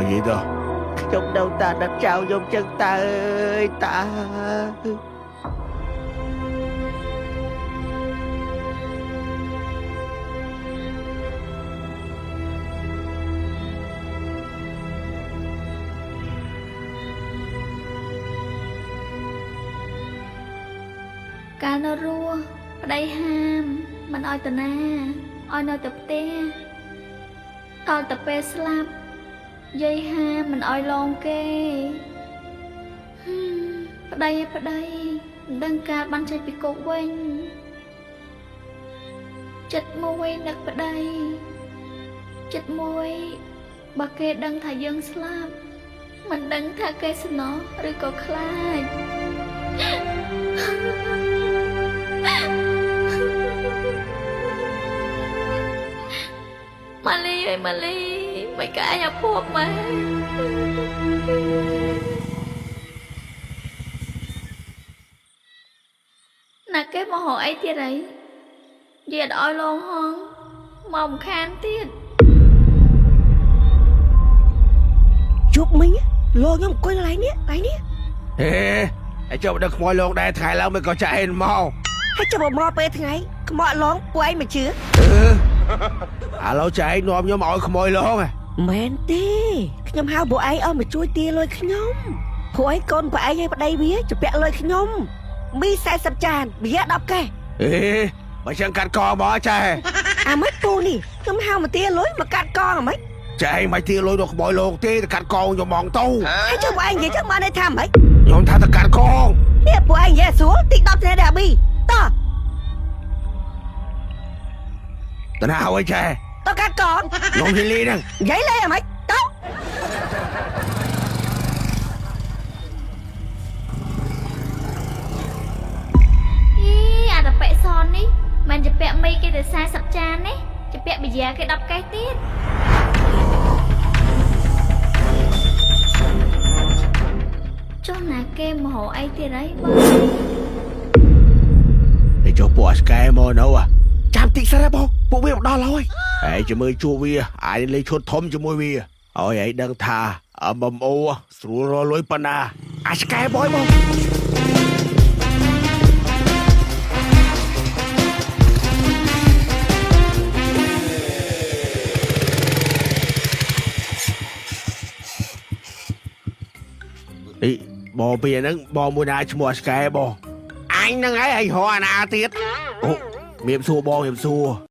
gì đó ខ្ញុំនៅតែដឹកចៅខ្ញុំចឹងតើអើយតាកាលនៅរស់ប្តីហាមមិនឲ្យតាណាឲ្យនៅតែផ្ទះដល់តែពេលស្លាប់យាយហាមមិនឲ្យលងគេប្តីមិនដឹងការបានចេញពីគុកវិញចិត្តមួយនឹកប្តីចិត្តមួយបើគេដឹងថាយើងស្លាប់មិនដឹងថាគេសំណោះឬក៏ខ្លាចម៉ាលីអើយម៉ាលីមិនក៏អញអាភពម៉ែណាគេមកហៅអីទៀតអីនិយាយឲ្យលងហងមកមិនខានទៀតជប់មិញលោកខ្ញុំអង្គុយឡើយនេះហេហើយចុះដឹកខ្មោចលងដែរថ្ងៃឡើងមិនក៏ចាក់ហេនមកហើយចាំមកពេលថ្ងៃខ្មោចឡងពួកឯងមិនជឿឥឡូវចាក់ឯងនាំខ្ញុំឲ្យខ្មោចលងមែនទេខ្ញុំហៅពួកឯងឲ្យមកជួយទាលុយខ្ញុំពួកឯងកូនពួកឯងឲ្យប្តីវាជពាក់លុយខ្ញុំមី40ចានបៀ10កែបើចឹងកាត់កងមកចាអាម៉េចពូនេះខ្ញុំហៅមកទាលុយមកកាត់កងអាម៉េចចាឯងមិនទាលុយដល់ខ្មោចលងទេតែកាត់កងខ្ញុំមកទៅហើយចុះពួកឯងនិយាយចឹងបានន័យថាម៉េចខ្ញុំថាតែកាត់កងនេះពួកឯងនិយាយស្រួលតិច10ថ្ងៃដែរអាប៊ីតោះតើណាឲ្យចាតោះកាត់កងខ្ញុំនិយាយលេងហ្នឹងនិយាយលេងអាម៉េចតោះអាតប៉ែសននេះមិនជពាក់មីគេទៅ40ចាននេះជពាក់ប៊ីយ៉ាគេ10កែទៀតចុះណាគេមកហៅអីទៀតអីបងតែចុះពួកអាស្កែមកនៅចាំតិចសិនបងពួកវាមកដល់ហើយហើយជាមួយជួបវាអាចលេងឈុតធំជាមួយវាឲ្យឯងដឹងថាMMOស្រួលរលុយប៉ុណ្ណាអាស្កែបងបងពីហ្នឹងបងមួយណាឈ្មោះអាស្កែបងអញហ្នឹងឯងហៅអាណាទៀតអូមៀមសួរបងមៀមសួរ